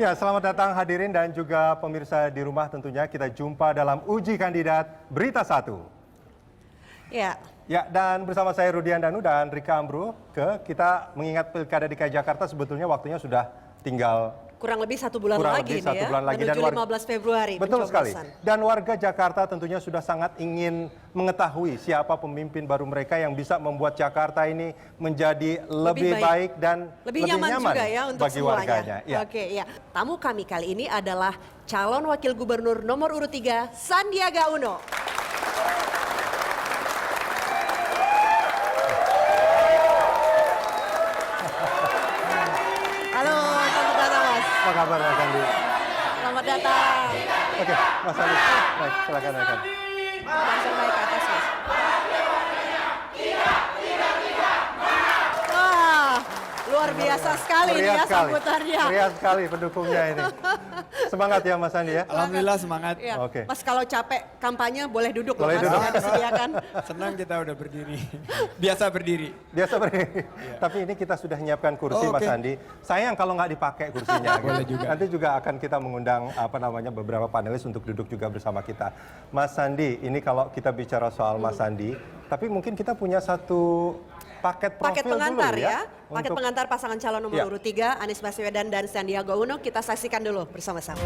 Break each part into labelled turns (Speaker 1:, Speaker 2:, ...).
Speaker 1: Ya, selamat datang hadirin dan juga pemirsa di rumah, tentunya kita jumpa dalam uji kandidat Berita Satu.
Speaker 2: Ya.
Speaker 1: Ya, dan bersama saya Rudian Danu dan Rika Ambru, kita mengingat Pilkada DKI Jakarta sebetulnya waktunya sudah tinggal
Speaker 2: Kurang lebih satu bulan lagi
Speaker 1: satu
Speaker 2: ya,
Speaker 1: bulan lagi,
Speaker 2: menuju
Speaker 1: dan
Speaker 2: 15 Februari.
Speaker 1: Betul sekali. Dan warga Jakarta tentunya sudah sangat ingin mengetahui siapa pemimpin baru mereka yang bisa membuat Jakarta ini menjadi lebih baik dan
Speaker 2: lebih nyaman juga ya untuk
Speaker 1: bagi
Speaker 2: semuanya.
Speaker 1: warganya. Ya.
Speaker 2: Oke, ya. Tamu kami kali ini adalah calon wakil gubernur nomor urut 3, Sandiaga Uno. Halo, selamat datang Mas.
Speaker 1: Apa kabar Mas Andi?
Speaker 2: Selamat datang.
Speaker 1: Oke, Mas Andi, baik, silakan rekan.
Speaker 2: Langsung naik ke atas Mas. Wah, luar biasa sekali nih ya sambutannya.
Speaker 1: Meriah sekali pendukungnya ini. Semangat ya Mas Andi ya.
Speaker 3: Alhamdulillah semangat.
Speaker 2: Ya.
Speaker 1: Oke.
Speaker 2: Mas kalau capek kampanye boleh duduk
Speaker 1: Boleh
Speaker 2: loh Mas,
Speaker 1: duduk.
Speaker 2: ya, disediakan.
Speaker 3: Senang kita udah berdiri. Biasa berdiri.
Speaker 1: Biasa berdiri. Tapi ini kita sudah menyiapkan kursi Mas Andi. Sayang kalau nggak dipakai kursinya.
Speaker 3: Boleh juga.
Speaker 1: Nanti juga akan kita mengundang beberapa panelis untuk duduk juga bersama kita. Mas Sandi, ini kalau kita bicara soal Mas Sandi, tapi mungkin kita punya satu paket profil
Speaker 2: Pengantar
Speaker 1: dulu
Speaker 2: ya. Paket pengantar pasangan calon nomor urut 3, Anies Baswedan dan Sandiaga Uno. Kita saksikan dulu bersama-sama.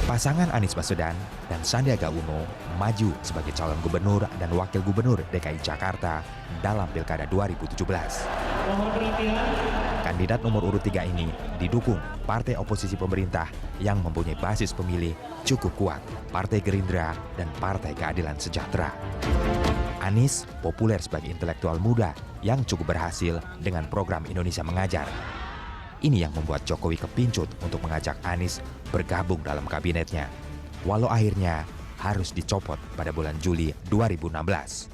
Speaker 4: Pasangan Anies Baswedan dan Sandiaga Uno maju sebagai calon gubernur dan wakil gubernur DKI Jakarta dalam Pilkada 2017. Kandidat nomor urut 3 ini didukung partai oposisi pemerintah yang mempunyai basis pemilih cukup kuat, Partai Gerindra dan Partai Keadilan Sejahtera. Anies populer sebagai intelektual muda yang cukup berhasil dengan program Indonesia Mengajar. Ini yang membuat Jokowi kepincut untuk mengajak Anies bergabung dalam kabinetnya, walau akhirnya harus dicopot pada bulan Juli 2016.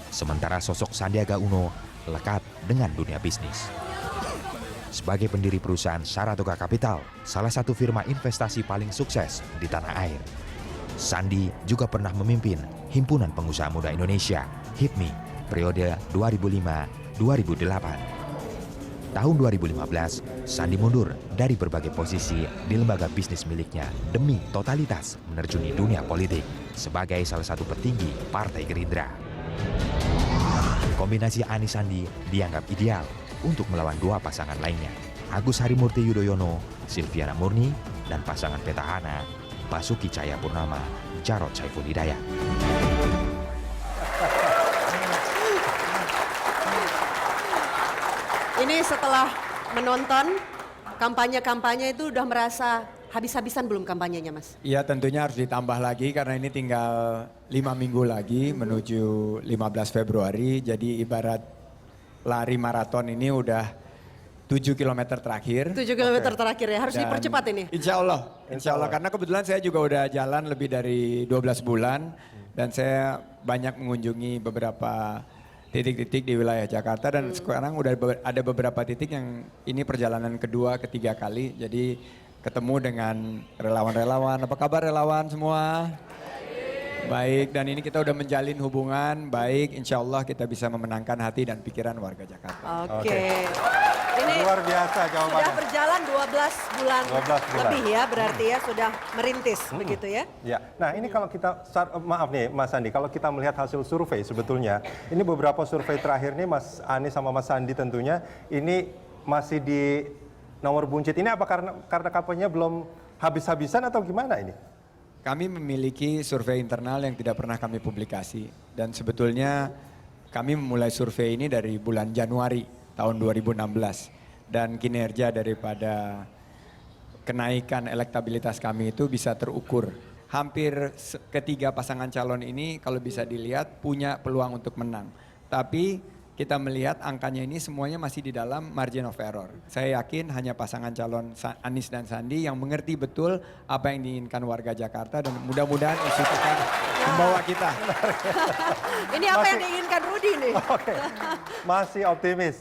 Speaker 4: Sementara sosok Sandiaga Uno lekat dengan dunia bisnis. Sebagai pendiri perusahaan Saratoga Capital, salah satu firma investasi paling sukses di tanah air, Sandi juga pernah memimpin Himpunan Pengusaha Muda Indonesia, HIPMI, periode 2005-2008. Tahun 2015, Sandi mundur dari berbagai posisi di lembaga bisnis miliknya demi totalitas menerjuni dunia politik sebagai salah satu petinggi Partai Gerindra. Kombinasi Anies Sandi dianggap ideal untuk melawan dua pasangan lainnya, Agus Harimurti Yudhoyono, Silviana Murni, dan pasangan petahana Basuki Cahayapurnama, Jarod Saiful Hidayat.
Speaker 2: Ini setelah menonton kampanye-kampanye itu udah merasa habis-habisan belum kampanyenya Mas?
Speaker 3: Iya tentunya harus ditambah lagi karena ini tinggal 5 minggu lagi menuju 15 Februari. Jadi ibarat lari maraton ini udah 7 km terakhir.
Speaker 2: 7 km terakhir ya, harus dipercepat ini?
Speaker 3: Insya Allah. Karena kebetulan saya juga udah jalan lebih dari 12 bulan. Dan saya banyak mengunjungi beberapa titik-titik di wilayah Jakarta dan sekarang udah ada beberapa titik yang ini perjalanan kedua, ketiga kali. Jadi ketemu dengan relawan-relawan. Apa kabar relawan semua? Baik, dan ini kita udah menjalin hubungan baik. Insya Allah kita bisa memenangkan hati dan pikiran warga Jakarta.
Speaker 2: Oke. Ini
Speaker 1: luar biasa jawabannya.
Speaker 2: Sudah berjalan 12 bulan
Speaker 1: 12 bulan
Speaker 2: lebih ya, berarti ya sudah merintis begitu ya.
Speaker 1: Ya, nah ini kalau kita, maaf nih Mas Sandi, kalau kita melihat hasil survei sebetulnya, ini beberapa survei terakhir nih Mas Anies sama Mas Sandi tentunya, ini masih di nomor buncit. Ini apa karena kampanye belum habis-habisan atau gimana ini?
Speaker 3: Kami memiliki survei internal yang tidak pernah kami publikasi. Dan sebetulnya kami memulai survei ini dari bulan Januari tahun 2016. Dan kinerja daripada kenaikan elektabilitas kami itu bisa terukur. Hampir ketiga pasangan calon ini kalau bisa dilihat punya peluang untuk menang. Tapi kita melihat angkanya ini semuanya masih di dalam margin of error. Saya yakin hanya pasangan calon Anies dan Sandi yang mengerti betul apa yang diinginkan warga Jakarta dan mudah-mudahan isu kita membawa kita.
Speaker 2: Ini apa yang
Speaker 1: Masih-
Speaker 2: diinginkan Rudi nih?
Speaker 1: Oke, masih optimis.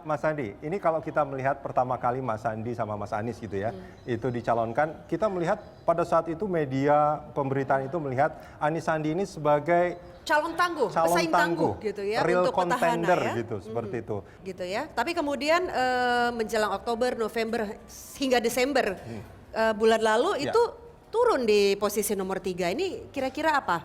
Speaker 1: Mas Sandi, ini kalau kita melihat pertama kali Mas Sandi sama Mas Anies gitu ya, itu dicalonkan, kita melihat pada saat itu media pemberitaan itu melihat Anies Sandi ini sebagai
Speaker 2: Calon tangguh,
Speaker 1: calon
Speaker 2: pesaing tangguh gitu ya
Speaker 1: real
Speaker 2: untuk petahana
Speaker 1: contender
Speaker 2: ya.
Speaker 1: gitu, seperti itu.
Speaker 2: Gitu ya. Tapi kemudian menjelang Oktober, November hingga Desember bulan lalu
Speaker 1: Ya.
Speaker 2: itu turun di posisi nomor 3. Ini kira-kira apa?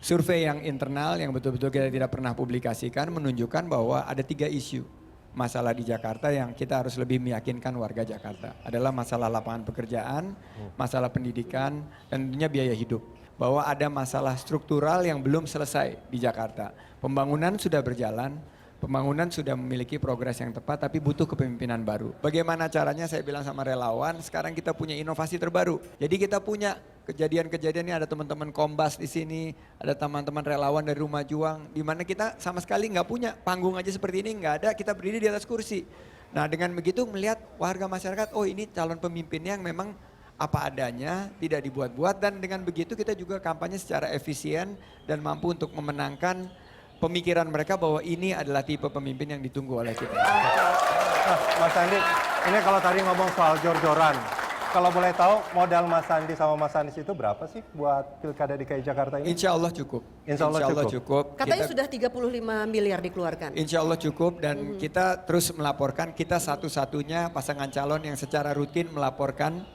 Speaker 3: Survei yang internal yang betul-betul kita tidak pernah publikasikan menunjukkan bahwa ada 3 isu masalah di Jakarta yang kita harus lebih meyakinkan warga Jakarta. Adalah masalah lapangan pekerjaan, masalah pendidikan, dan tentunya biaya hidup. Bahwa ada masalah struktural yang belum selesai di Jakarta. Pembangunan sudah berjalan, pembangunan sudah memiliki progres yang tepat, tapi butuh kepemimpinan baru. Bagaimana caranya saya bilang sama relawan, sekarang kita punya inovasi terbaru. Jadi kita punya kejadian-kejadian ini, ada teman-teman Kombas di sini, ada teman-teman relawan dari Rumah Juang, di mana kita sama sekali nggak punya panggung aja seperti ini, nggak ada, kita berdiri di atas kursi. Nah dengan begitu melihat warga masyarakat, oh ini calon pemimpinnya yang memang apa adanya, tidak dibuat-buat, dan dengan begitu kita juga kampanye secara efisien dan mampu untuk memenangkan pemikiran mereka bahwa ini adalah tipe pemimpin yang ditunggu oleh kita.
Speaker 1: Nah, Mas Sandi, ini kalau tadi ngomong soal jor-joran, kalau boleh tahu modal Mas Sandi sama Mas Anies itu berapa sih buat Pilkada DKI Jakarta ini?
Speaker 3: Insya Allah cukup.
Speaker 1: Insya Allah cukup.
Speaker 2: Katanya
Speaker 3: Kita-
Speaker 2: sudah 35 miliar dikeluarkan.
Speaker 3: Insya Allah cukup dan kita terus melaporkan, kita satu-satunya pasangan calon yang secara rutin melaporkan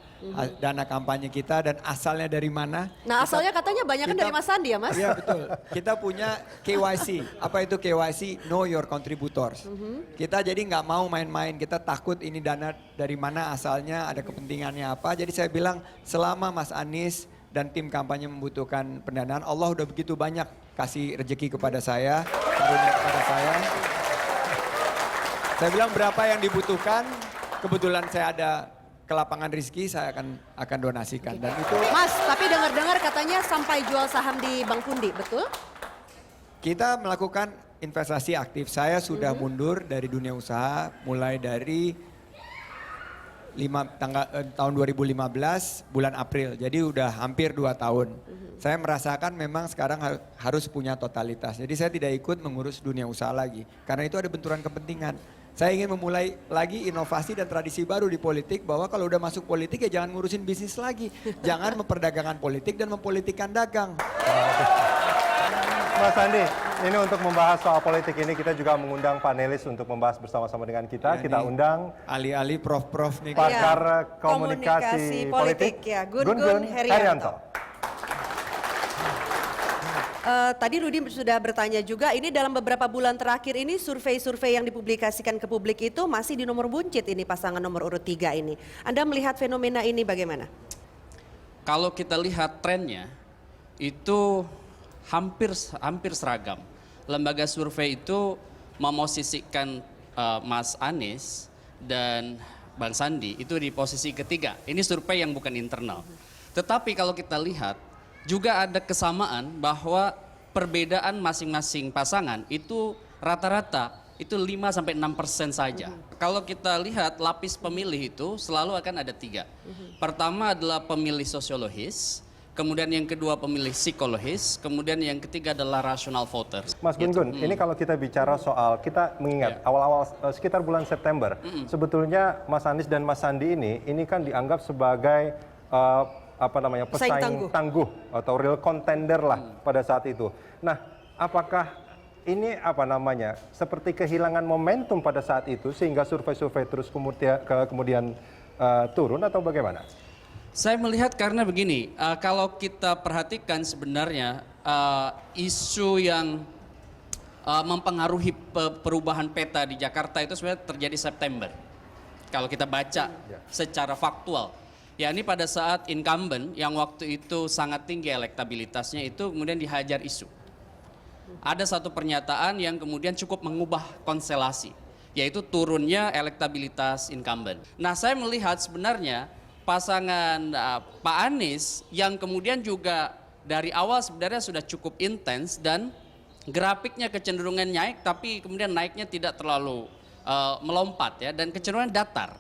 Speaker 3: dana kampanye kita dan asalnya dari mana.
Speaker 2: Nah asalnya katanya banyak kan
Speaker 3: kita-
Speaker 2: dari Mas Sandi ya Mas?
Speaker 3: Iya betul, kita punya KYC, apa itu KYC? Know your contributors. Kita jadi nggak mau main-main, kita takut ini dana dari mana asalnya, ada kepentingannya apa. Jadi saya bilang selama Mas Anies dan tim kampanye membutuhkan pendanaan, Allah udah begitu banyak kasih rezeki kepada saya, karunia kepada saya. Saya bilang berapa yang dibutuhkan, kebetulan saya ada ke lapangan rizki, saya akan donasikan. Dan itu
Speaker 2: Mas, tapi dengar-dengar katanya sampai jual saham di Bank Pundi, betul?
Speaker 3: kita melakukan investasi aktif. Saya sudah mundur dari dunia usaha mulai dari tahun 2015 bulan April. Jadi udah hampir 2 tahun. Saya merasakan memang sekarang harus punya totalitas. Jadi saya tidak ikut mengurus dunia usaha lagi. Karena itu ada benturan kepentingan. Saya ingin memulai lagi inovasi dan tradisi baru di politik bahwa kalau udah masuk politik ya jangan ngurusin bisnis lagi. Jangan memperdagangkan politik dan mempolitikkan dagang.
Speaker 1: Mas Sandi, ini untuk membahas soal politik ini kita juga mengundang panelis untuk membahas bersama-sama dengan kita.
Speaker 3: Ya,
Speaker 1: Kita
Speaker 3: nih,
Speaker 1: undang
Speaker 3: alih-alih prof-prof nih.
Speaker 1: pakar
Speaker 2: Iya,
Speaker 1: komunikasi politik,
Speaker 2: ya, Gun-Gun Herianto. Tadi Rudi sudah bertanya juga, ini dalam beberapa bulan terakhir ini survei-survei yang dipublikasikan ke publik itu masih di nomor buncit ini pasangan nomor urut 3 ini. Anda melihat fenomena ini bagaimana?
Speaker 5: Kalau kita lihat trennya itu hampir seragam. Lembaga survei itu memosisikan Mas Anies dan Bang Sandi itu di posisi ketiga. Ini survei yang bukan internal. Tetapi kalau kita lihat juga ada kesamaan bahwa perbedaan masing-masing pasangan itu rata-rata itu 5-6% saja. Kalau kita lihat lapis pemilih itu selalu akan ada 3. Pertama adalah pemilih sosiologis, kemudian yang kedua pemilih psikologis, kemudian yang ketiga adalah rational voters.
Speaker 1: Mas Gun-Gun, ini kalau kita bicara soal, kita mengingat awal-awal sekitar bulan September, sebetulnya Mas Anies dan Mas Sandi ini kan dianggap sebagai pesaing tangguh atau real contender lah pada saat itu. Nah, apakah ini seperti kehilangan momentum pada saat itu sehingga survei-survei terus kemudian turun atau bagaimana?
Speaker 5: Saya melihat karena begini, kalau kita perhatikan sebenarnya isu yang mempengaruhi perubahan peta di Jakarta itu sebenarnya terjadi September. Kalau kita baca secara faktual. Ya ini pada saat incumbent yang waktu itu sangat tinggi elektabilitasnya itu kemudian dihajar isu. Ada satu pernyataan yang kemudian cukup mengubah konstelasi, yaitu turunnya elektabilitas incumbent. Nah saya melihat sebenarnya pasangan Pak Anies yang kemudian juga dari awal sebenarnya sudah cukup intens dan grafiknya kecenderungan naik tapi kemudian naiknya tidak terlalu melompat ya dan kecenderungan datar.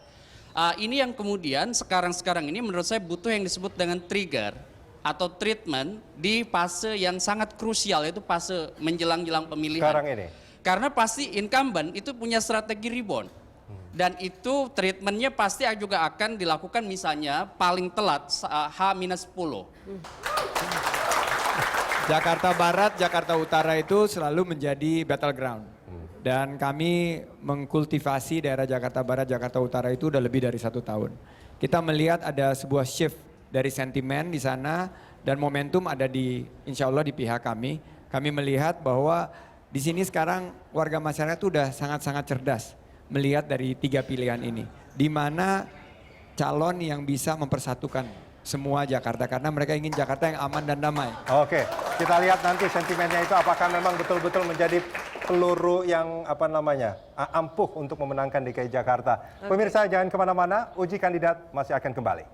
Speaker 5: Ini yang kemudian sekarang ini menurut saya butuh yang disebut dengan trigger atau treatment di fase yang sangat krusial, yaitu fase menjelang-jelang pemilihan.
Speaker 1: Sekarang ini.
Speaker 5: Karena pasti incumbent itu punya strategi rebound. Dan itu treatmentnya pasti juga akan dilakukan misalnya paling telat H-10.
Speaker 3: Jakarta Barat, Jakarta Utara itu selalu menjadi battleground. Dan kami mengkultivasi daerah Jakarta Barat, Jakarta Utara itu udah lebih dari 1 tahun. Kita melihat ada sebuah shift dari sentimen di sana dan momentum ada di, insya Allah di pihak kami. Kami melihat bahwa di sini sekarang warga masyarakat itu udah sangat-sangat cerdas melihat dari 3 pilihan ini. Di mana calon yang bisa mempersatukan semua Jakarta karena mereka ingin Jakarta yang aman dan damai.
Speaker 1: Oke, kita lihat nanti sentimennya itu apakah memang betul-betul menjadi peluru yang ampuh untuk memenangkan DKI Jakarta. Pemirsa jangan kemana-mana, uji kandidat masih akan kembali.